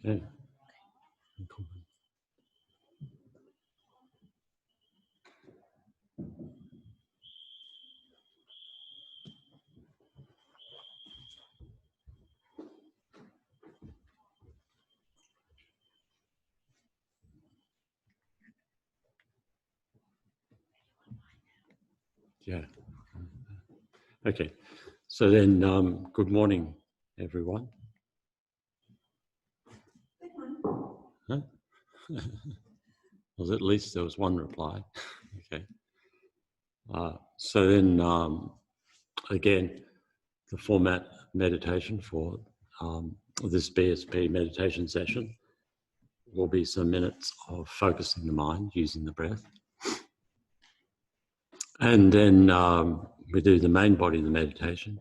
Yeah. Yeah. Okay. So then, good morning, everyone. Huh? Well, at least there was one reply. Okay. So then, again, the format meditation for this BSP meditation session will be some minutes of focusing the mind using the breath. And then we do the main body of the meditation,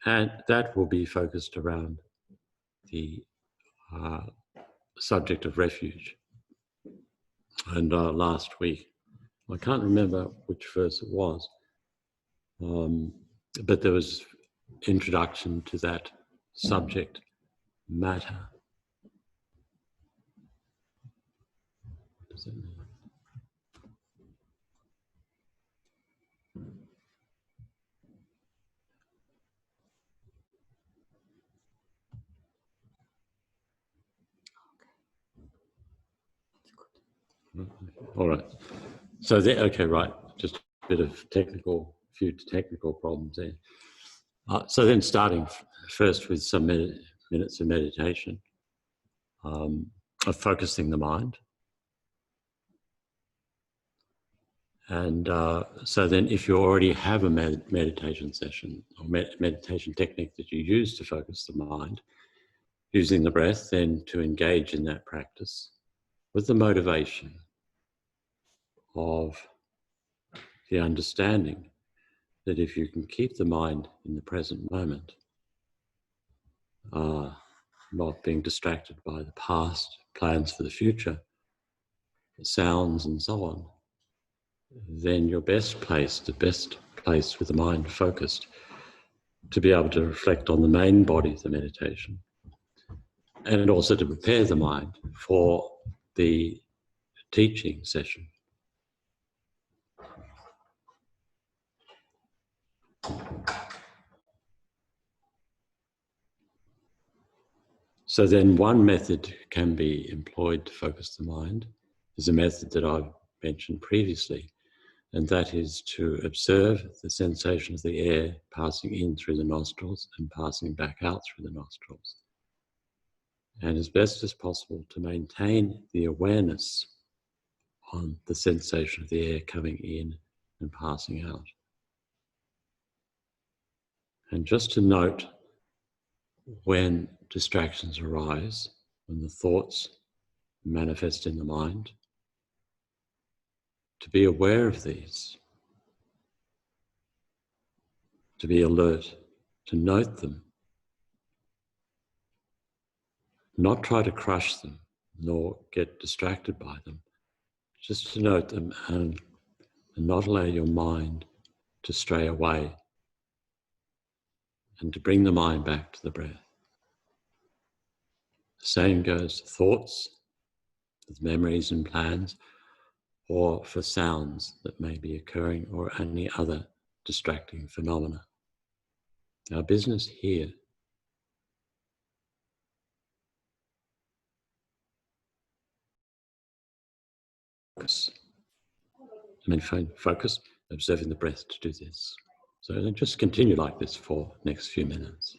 and that will be focused around the subject of refuge. And last week, I can't remember which verse it was, but there was introduction to that subject matter. What does that mean? All right. So okay, right. Just a bit of few technical problems there. So then, starting first with some minutes of meditation, of focusing the mind, and so then, if you already have a meditation session or meditation technique that you use to focus the mind, using the breath, then to engage in that practice with the motivation of the understanding that if you can keep the mind in the present moment, not being distracted by the past, plans for the future, the sounds and so on, then you're best placed with the mind focused to be able to reflect on the main body of the meditation, and also to prepare the mind for the teaching session. So then one method can be employed to focus the mind is a method that I've mentioned previously, and that is to observe the sensation of the air passing in through the nostrils and passing back out through the nostrils. And as best as possible to maintain the awareness on the sensation of the air coming in and passing out. And just to note when distractions arise, when the thoughts manifest in the mind, to be aware of these, to be alert, to note them, not try to crush them, nor get distracted by them, just to note them and not allow your mind to stray away, and to bring the mind back to the breath. The same goes for thoughts, with memories and plans, or for sounds that may be occurring, or any other distracting phenomena. Our business here focus, observing the breath to do this. So then just continue like this for the next few minutes.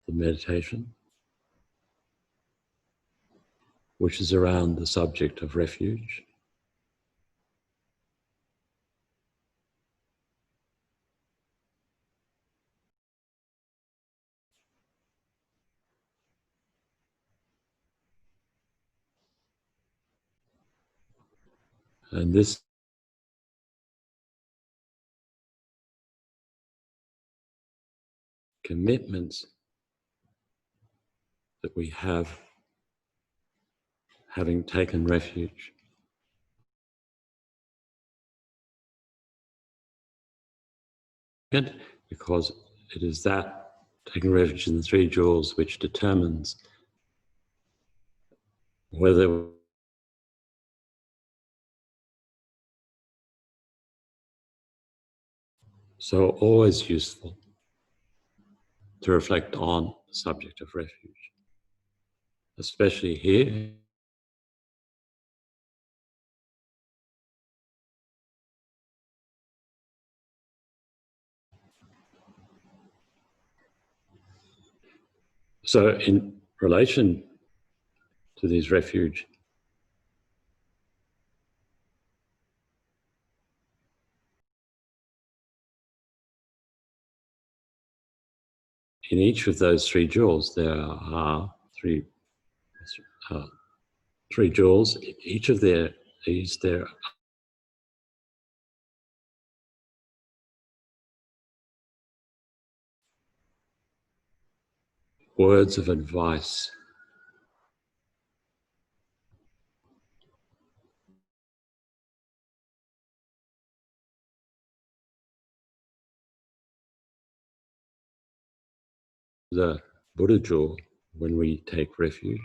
the meditation, which is around the subject of refuge. And this commitments that we have, having taken refuge. Because it is that taking refuge in the three jewels which determines whether so always useful to reflect on the subject of refuge, especially here. So in relation to these refuge, in each of those three jewels, there are three jewels. Each of these, there words of advice. The Buddha jewel, when we take refuge,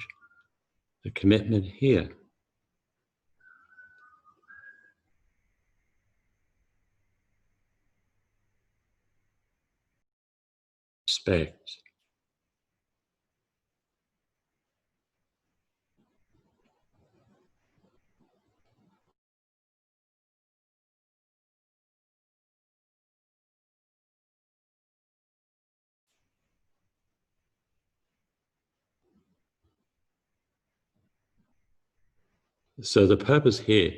the commitment here. Respect. So the purpose here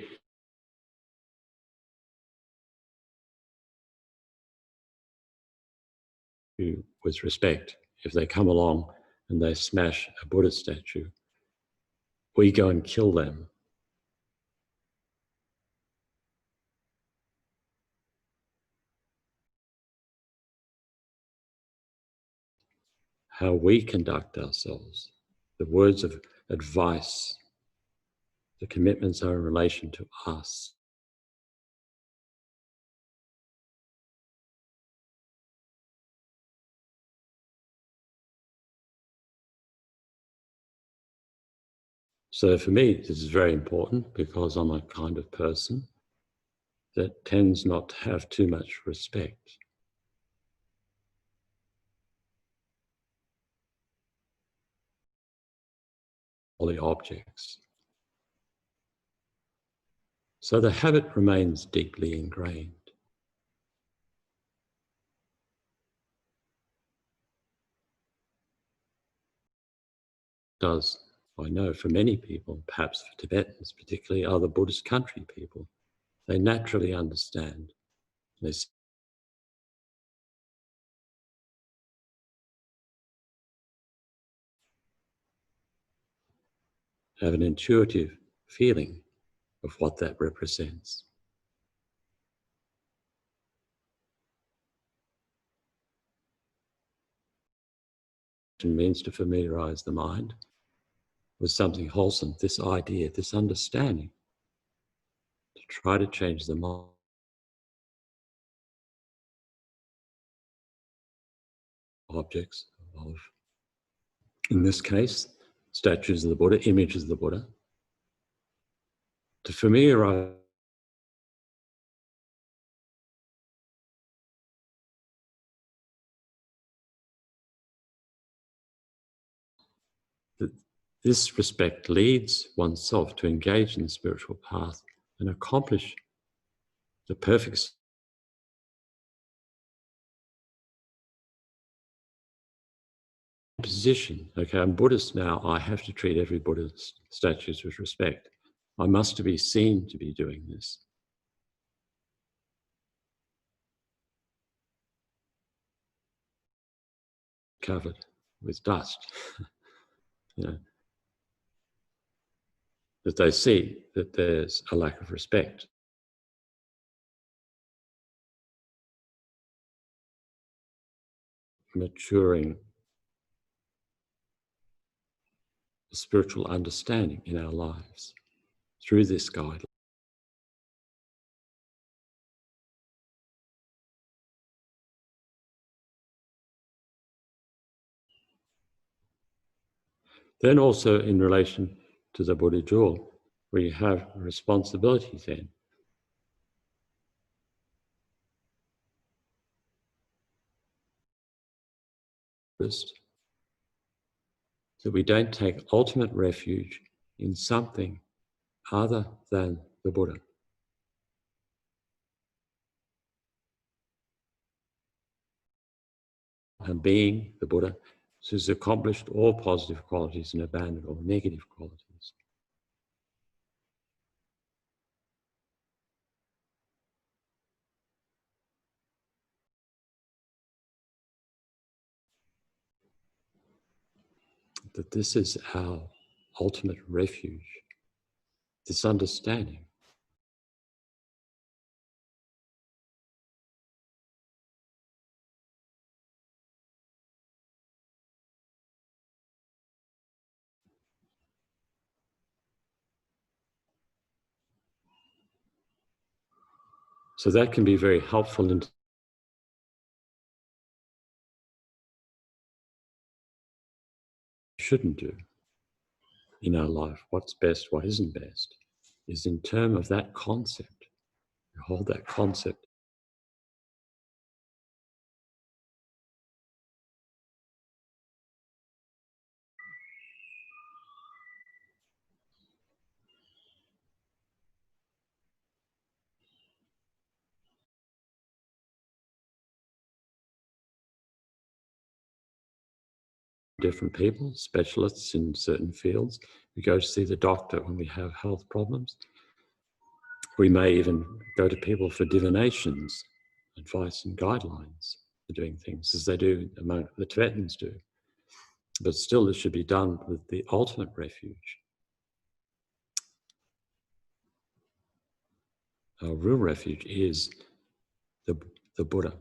with respect, if they come along and they smash a Buddha statue, we go and kill them. How we conduct ourselves, the words of advice, the commitments are in relation to us. So for me, this is very important because I'm a kind of person that tends not to have too much respect. All the objects. So the habit remains deeply ingrained. Does, I know for many people, perhaps for Tibetans particularly, other Buddhist country people, they naturally understand. They have an intuitive feeling of what that represents. It means to familiarize the mind with something wholesome, this idea, this understanding, to try to change the mind. Objects of, in this case, statues of the Buddha, images of the Buddha, to familiarize that this respect leads oneself to engage in the spiritual path and accomplish the perfect position. Okay, I'm Buddhist now. I have to treat every Buddhist statue with respect. I must be seen to be doing this. Covered with dust. You know, that they see that there's a lack of respect. Maturing spiritual understanding in our lives through this guide. Then also in relation to the Buddha jewel, we have responsibility then. First, that we don't take ultimate refuge in something other than the Buddha. And being the Buddha who's accomplished all positive qualities and abandoned all negative qualities. That this is our ultimate refuge, this understanding. So that can be very helpful in shouldn't do in our life, what's best, what isn't best, is in terms of that concept. You hold that concept. Different people, specialists in certain fields. We go to see the doctor when we have health problems. We may even go to people for divinations, advice and guidelines for doing things as they do among the Tibetans do. But still, this should be done with the ultimate refuge. Our real refuge is the Buddha.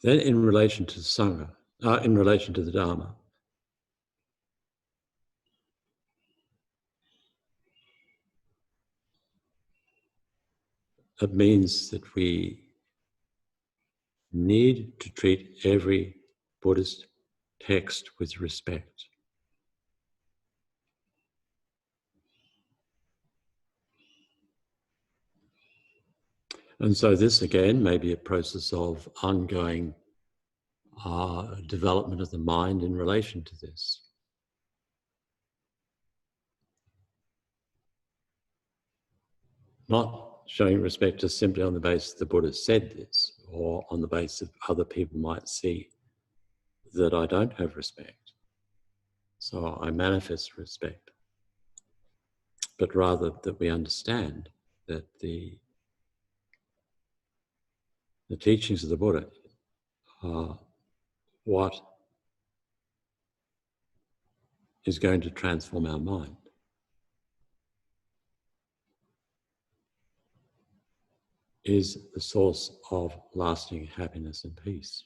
Then in relation to the Sangha, in relation to the Dharma, it means that we need to treat every Buddhist text with respect. And so this again may be a process of ongoing development of the mind in relation to this. Not showing respect just simply on the basis the Buddha said this, or on the basis other people might see that I don't have respect. So I manifest respect. But rather that we understand that the teachings of the Buddha are what is going to transform our mind. Is the source of lasting happiness and peace.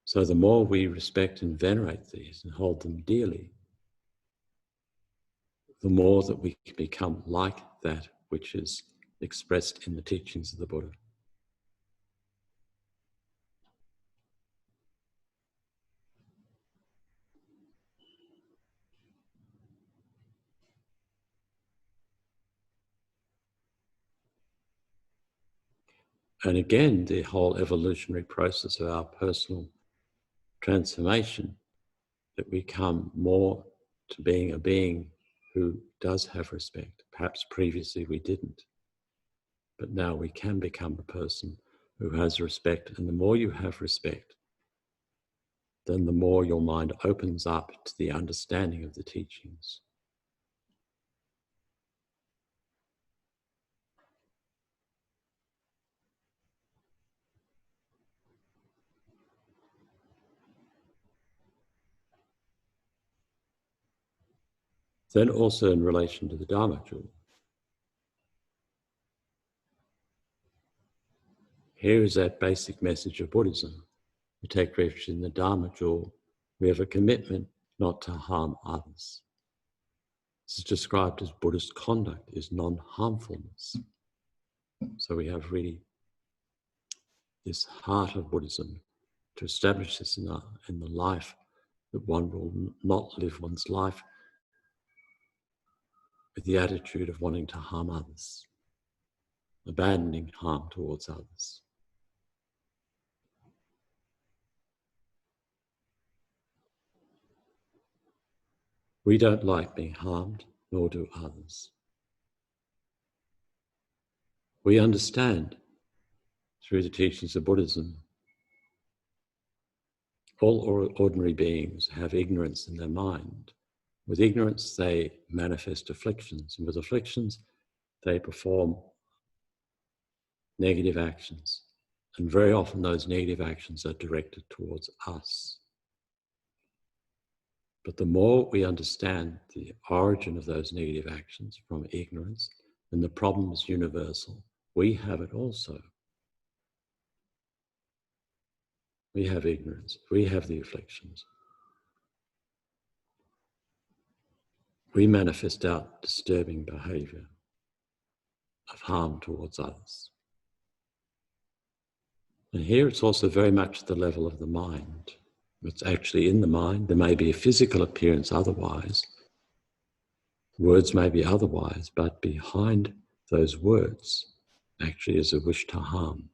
So the more we respect and venerate these and hold them dearly, the more that we can become like that which is expressed in the teachings of the Buddha. And again, the whole evolutionary process of our personal transformation, that we come more to being a being who does have respect. Perhaps previously we didn't. but now we can become a person who has respect. And the more you have respect, then the more your mind opens up to the understanding of the teachings. Then also in relation to the Dharma jewel, here is that basic message of Buddhism. We take refuge in the Dharma jewel. We have a commitment not to harm others. This is described as Buddhist conduct, is non-harmfulness. So we have really this heart of Buddhism to establish this in the life, that one will not live one's life with the attitude of wanting to harm others, abandoning harm towards others. We don't like being harmed, nor do others. We understand through the teachings of Buddhism, all ordinary beings have ignorance in their mind. With ignorance, they manifest afflictions, and with afflictions, they perform negative actions. And very often those negative actions are directed towards us. But the more we understand the origin of those negative actions from ignorance, then the problem is universal. We have it also. We have ignorance. We have the afflictions. We manifest out disturbing behavior of harm towards others. And here it's also very much at the level of the mind. It's actually in the mind. There may be a physical appearance otherwise. Words may be otherwise, but behind those words actually is a wish to harm.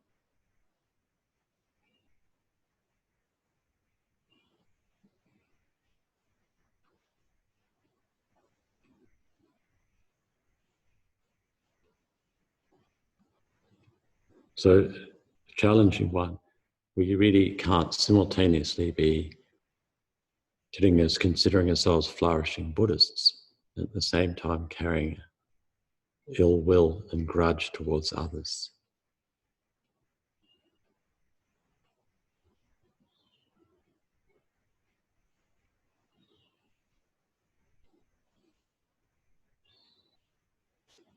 So, a challenging one. We really can't simultaneously be considering ourselves flourishing Buddhists, at the same time carrying ill will and grudge towards others.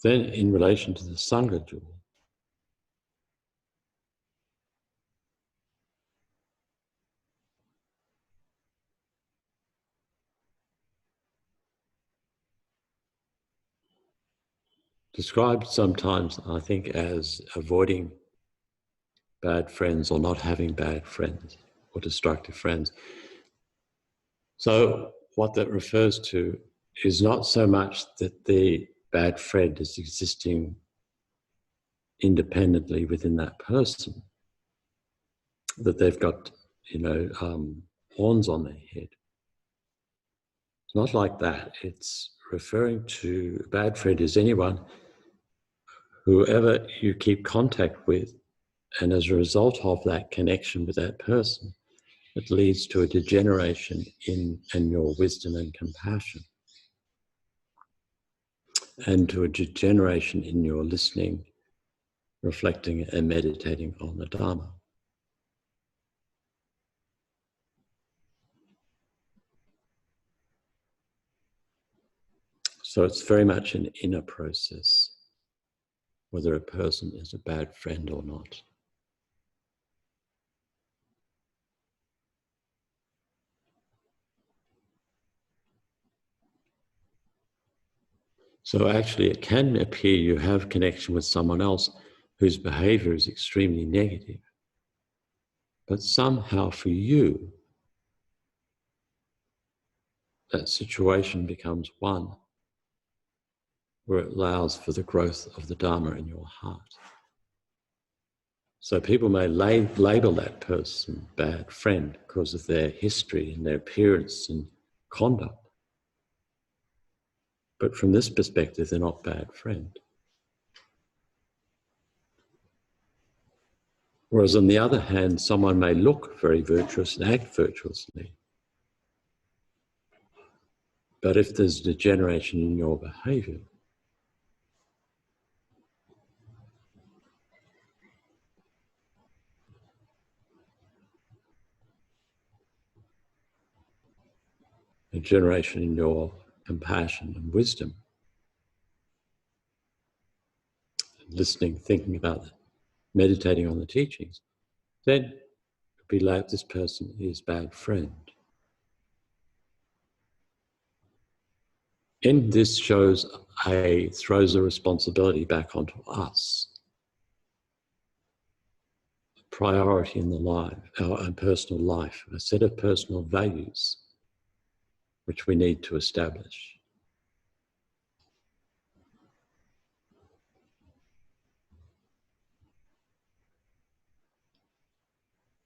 Then, in relation to the Sangha jewel, described sometimes, I think, as avoiding bad friends or not having bad friends or destructive friends. So what that refers to is not so much that the bad friend is existing independently within that person, that they've got, horns on their head. It's not like that. It's referring to, a bad friend is anyone, whoever you keep contact with, and as a result of that connection with that person, it leads to a degeneration in your wisdom and compassion, and to a degeneration in your listening, reflecting and meditating on the Dharma. So it's very much an inner process, whether a person is a bad friend or not. So actually it can appear you have connection with someone else whose behavior is extremely negative, but somehow for you, that situation becomes one where it allows for the growth of the Dharma in your heart. So people may label that person bad friend because of their history and their appearance and conduct. But from this perspective, they're not bad friend. Whereas on the other hand, someone may look very virtuous and act virtuously. But if there's degeneration in your behavior, degeneration in your compassion and wisdom, listening, thinking about it, meditating on the teachings, then it would be like this person is a bad friend. And this throws a responsibility back onto us. A priority in the life, our own personal life, a set of personal values which we need to establish.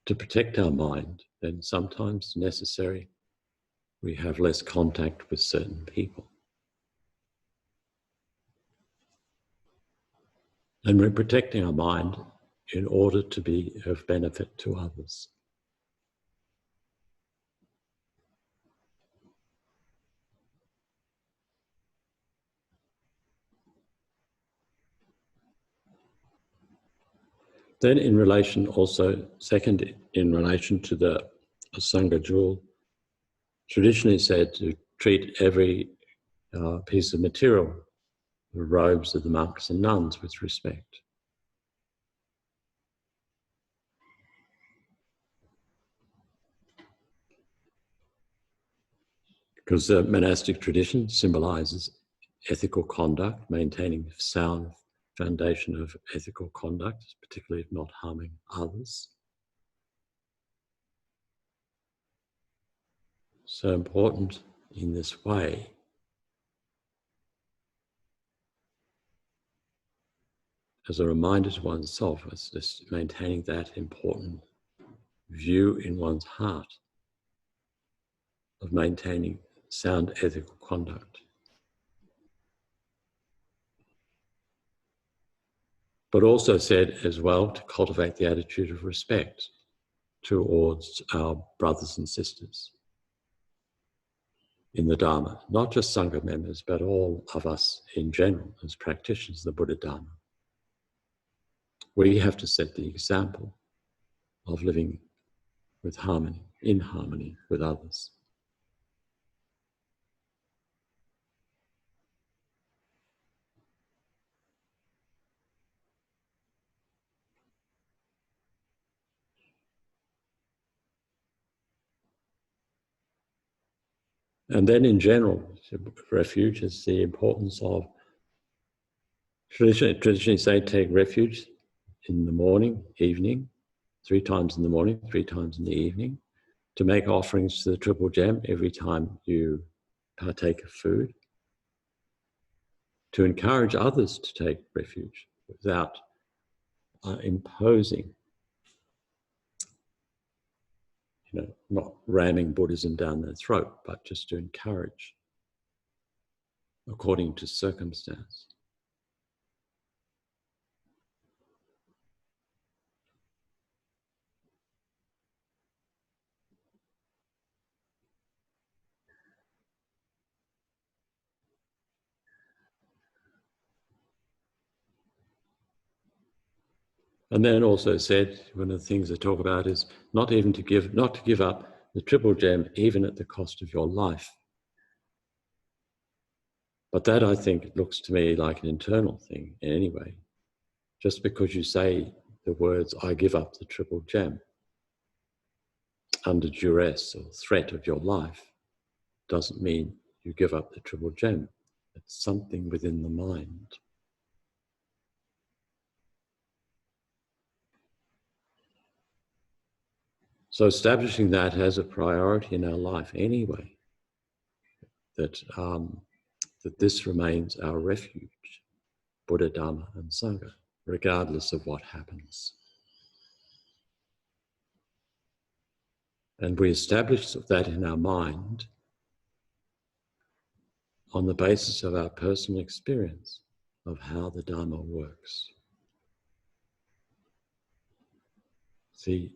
To protect our mind, then sometimes necessary, we have less contact with certain people. And we're protecting our mind in order to be of benefit to others. Then in relation also, second, in relation to the Sangha jewel, traditionally said to treat every piece of material, the robes of the monks and nuns, with respect. Because the monastic tradition symbolizes ethical conduct, maintaining a sound foundation of ethical conduct, particularly not harming others. So important in this way. As a reminder to oneself, it's just maintaining that important view in one's heart of maintaining sound ethical conduct. But also said as well to cultivate the attitude of respect towards our brothers and sisters in the Dharma, not just Sangha members, but all of us in general as practitioners of the Buddha Dharma. We have to set the example of living with harmony, in harmony with others. And then in general, refuge is the importance of, traditionally say take refuge in the morning, evening, 3 times in the morning, 3 times in the evening, to make offerings to the Triple Gem every time you partake of food, to encourage others to take refuge without imposing, not ramming Buddhism down their throat, but just to encourage according to circumstance. And then also said, one of the things they talk about is not to give up the Triple Gem even at the cost of your life. But that, I think, looks to me like an internal thing anyway. Just because you say the words, I give up the Triple Gem, under duress or threat of your life, doesn't mean you give up the Triple Gem. It's something within the mind. So establishing that as a priority in our life anyway, that this remains our refuge, Buddha, Dharma and Sangha, regardless of what happens. And we establish that in our mind on the basis of our personal experience of how the Dharma works. The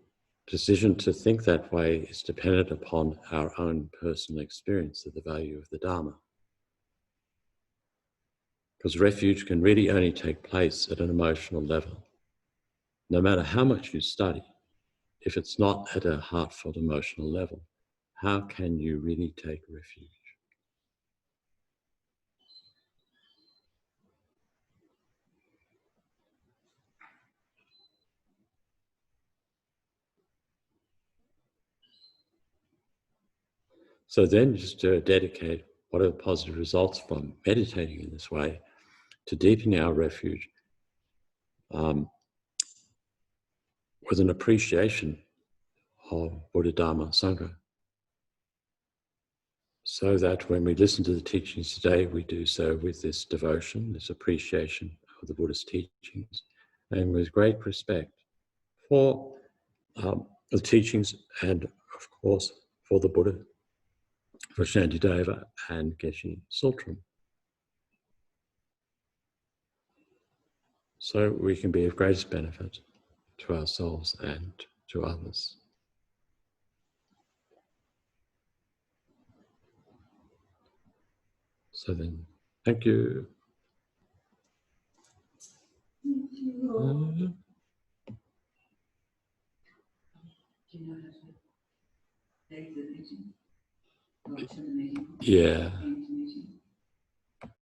decision to think that way is dependent upon our own personal experience of the value of the Dharma. Because refuge can really only take place at an emotional level. No matter how much you study, if it's not at a heartfelt emotional level, how can you really take refuge? So then just to dedicate what are the positive results from meditating in this way to deepening our refuge with an appreciation of Buddha, Dharma, Sangha. So that when we listen to the teachings today, we do so with this devotion, this appreciation of the Buddha's teachings, and with great respect for the teachings and, of course, for the Buddha, for Shantideva and Geshe Sultram. So we can be of greatest benefit to ourselves and to others. So then, thank you. Do you know how to take the meeting? Go to the meeting? Yeah.